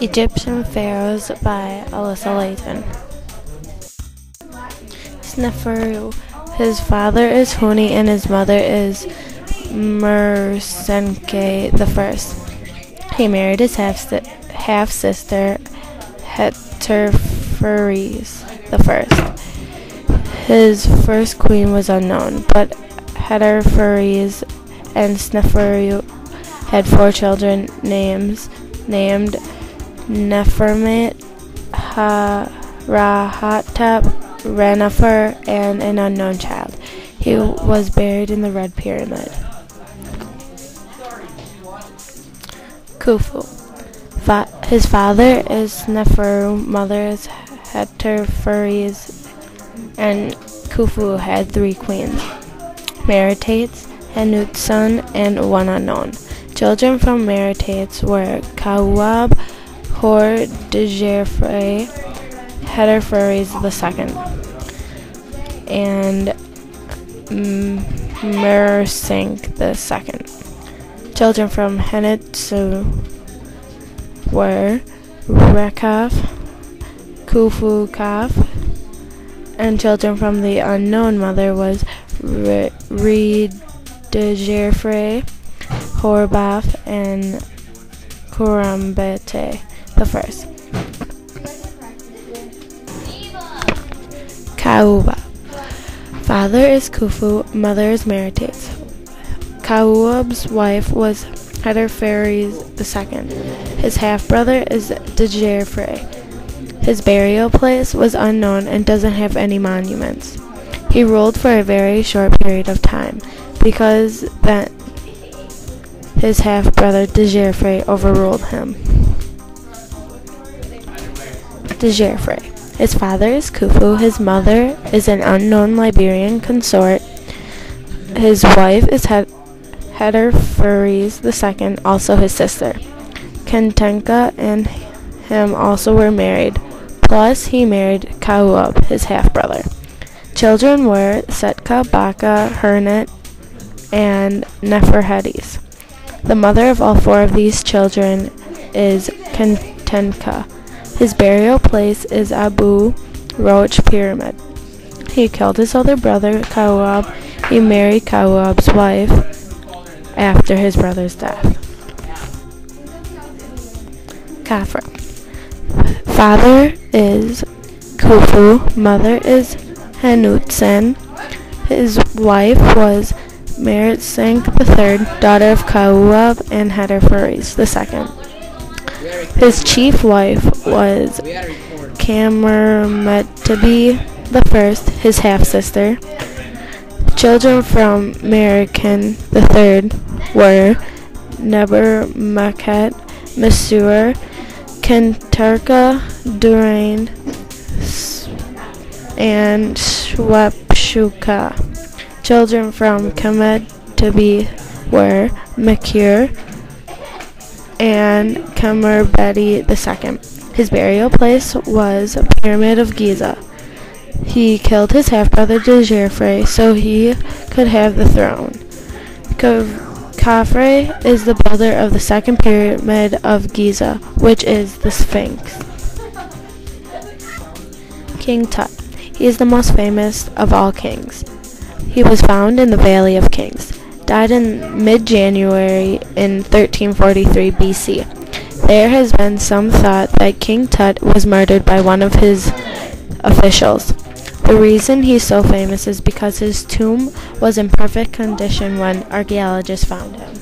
Egyptian Pharaohs by Alyssa. Sneferu. His father is Huni and his mother is Mersenke I. He married his half-sister Heterpheres I. His first queen was unknown, but Heterpheres and Sneferu had 4 children named Nefermet, Rahatep, Renefer, and an unknown child. He was buried in the Red Pyramid. Khufu. His father is Neferu, mother is Heterpheres, and Khufu had 3 queens, Meritates, Hanutsun, and 1 unknown. Children from Meritates were Kawab, Hor Djerfre, Heterpheres II, and Mersink II. Children from Hanutsu were Rekaf, Khufu-Kaf, and children from the unknown mother was Re-Djerfre, Horbaf, and Kurambete I. Kauba. Father is Khufu, mother is Meritates. Kaub's wife was Heterpheres II. His half-brother is Djerfre. His burial place was unknown and doesn't have any monuments. He ruled for a very short period of time, because then his half-brother Djerfre overruled him. Djerfre. His father is Khufu, his mother is an unknown Liberian consort. His wife is Heterpheres II, also his sister. Kentenka and him also were married, plus he married Kaub, his half-brother. Children were Setka, Baka, Hernet, and Neferhetes. The mother of all 4 of these children is Kentenka. His burial place is Abu Roach Pyramid. He killed his older brother, Kaub. He married Kaub's wife after his brother's death. Khafre. Father is Khufu, mother is Hanutsen. His wife was Mersink III, daughter of Kaub and Heterpheres II. His chief wife was Kamermetebi I, his half-sister. Children from Merican III were Nebermaket, Mesur, Kentarka, Durain, and Shwepshuka. Children from Kametebi were Makir and Kamerbeti II. His burial place was Pyramid of Giza. He killed his half-brother Djerfre so he could have the throne. Khafre is the builder of the 2nd Pyramid of Giza, which is the Sphinx. King Tut. He is the most famous of all kings. He was found in the Valley of Kings. Died in mid-January in 1343 BC. There has been some thought that King Tut was murdered by one of his officials. The reason he's so famous is because his tomb was in perfect condition when archaeologists found him.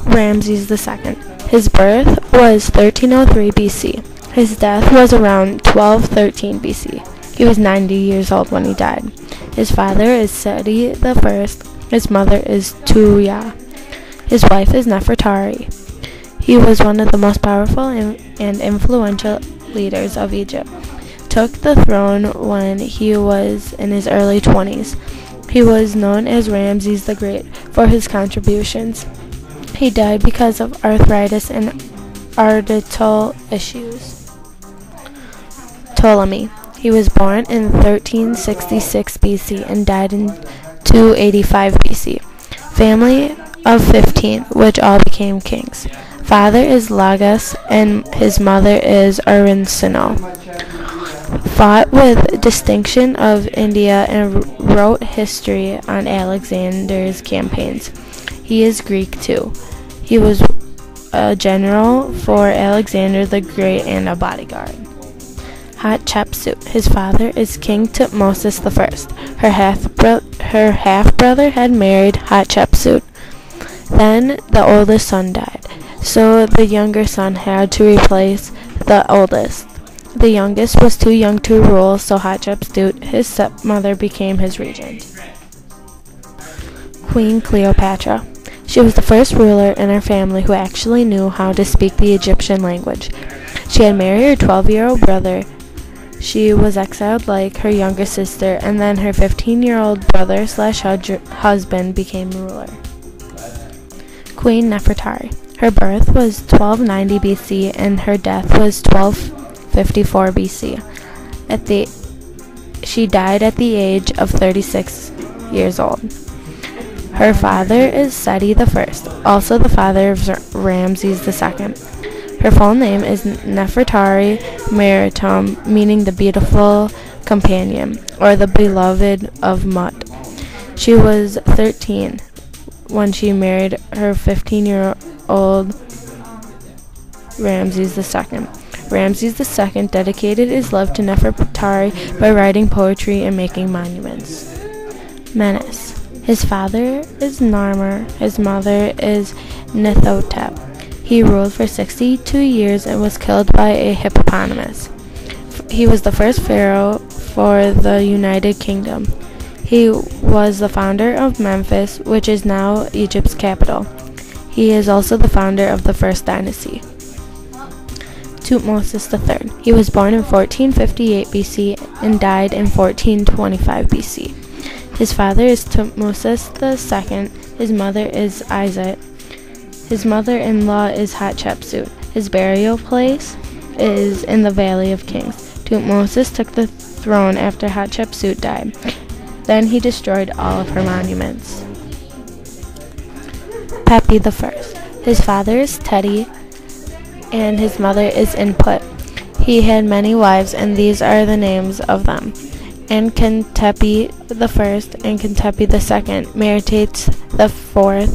Ramses II. His birth was 1303 BC. His death was around 1213 BC. He was 90 years old when he died. His father is Seti I. His mother is Tuya. His wife is Nefertari. He was one of the most powerful and influential leaders of Egypt. Took the throne when he was in his early 20s. He was known as Ramses the Great for his contributions. He died because of arthritis and arterial issues. Ptolemy. He was born in 1366 BC and died in 285 BC. Family of 15, which all became kings. father is Lagus and his mother is Arinsino. Fought with distinction of India and wrote history on Alexander's campaigns. He is Greek too. He was a general for Alexander the Great and a bodyguard. Hatshepsut. His father is King Tutmosis I. Her half-brother had married Hatshepsut. Then the oldest son died, so the younger son had to replace the oldest. The youngest was too young to rule, so Hatshepsut, his stepmother, became his regent. Queen Cleopatra. She was the first ruler in her family who actually knew how to speak the Egyptian language. She had married her 12-year-old brother. She was exiled like her younger sister, and then her 15-year-old brother/husband became ruler. Queen Nefertari. Her birth was 1290 BC and her death was 1254 BC. She died at the age of 36 years old. Her father is Seti I, also the father of Ramses II. Her full name is Nefertari Merentum, meaning the beautiful companion, or the beloved of Mut. She was 13 when she married her 15-year-old Ramses II. Ramses II dedicated his love to Nefertari by writing poetry and making monuments. Menes. His father is Narmer. His mother is Nithotep. He ruled for 62 years and was killed by a hippopotamus. He was the first pharaoh for the United Kingdom. He was the founder of Memphis, which is now Egypt's capital. He is also the founder of the first dynasty. Tutmosis III. He was born in 1458 BC and died in 1425 BC. His father is Tutmosis II. His mother is Isit. His mother-in-law is Hatshepsut. His burial place is in the Valley of Kings. Tutmosis took the throne after Hatshepsut died. Then he destroyed all of her monuments. Pepi I. His father is Teti, and his mother is Input. He had many wives, and these are the names of them: Enkentepi I, Enkentepi II, Meritates IV,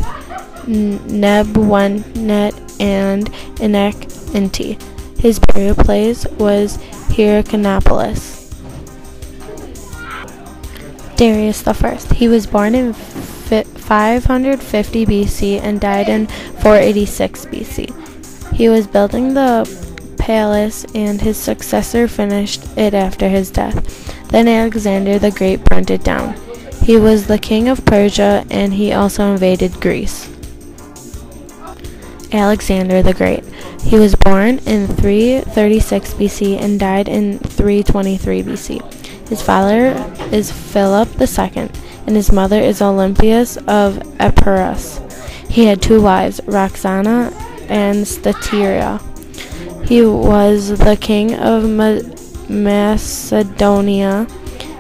Nebwennet, and Enek-Inti. His burial place was Hyrcanopolis. Darius I. He was born in 550 BC and died in 486 BC. He was building the palace, and his successor finished it after his death. Then Alexander the Great burnt it down. He was the king of Persia, and he also invaded Greece. Alexander the Great. He was born in 336 BC and died in 323 BC. His father is Philip II, and his mother is Olympias of Epirus. He had two wives, Roxana and Statira. He was the king of Macedonia.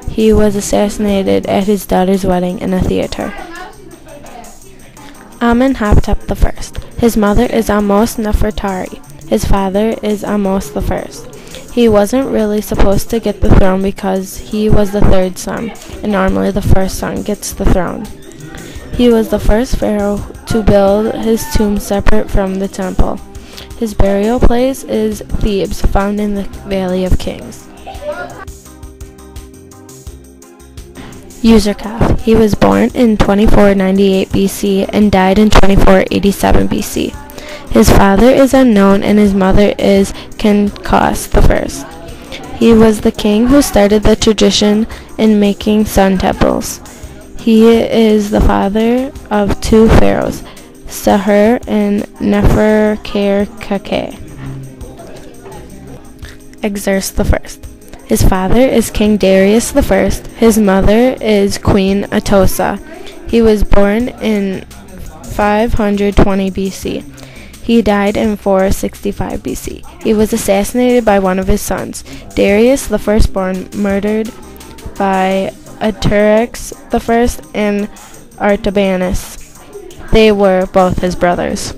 He was assassinated at his daughter's wedding in a theater. Amenhotep I. His mother is Amos Nefertari. His father is Amos I. He wasn't really supposed to get the throne because he was the third son, and normally the first son gets the throne. He was the first pharaoh to build his tomb separate from the temple. His burial place is Thebes, found in the Valley of Kings. Userkaf. He was born in 2498 BC and died in 2487 BC. His father is unknown and his mother is Kenkos I. He was the king who started the tradition in making sun temples. He is the father of two pharaohs, Sahur and Neferkare-Kake. Xerxes I. His father is King Darius I. His mother is Queen Atossa. He was born in 520 BC. He died in 465 BC. He was assassinated by one of his sons, Darius the Firstborn, murdered by Artaxerxes I and Artabanus. They were both his brothers.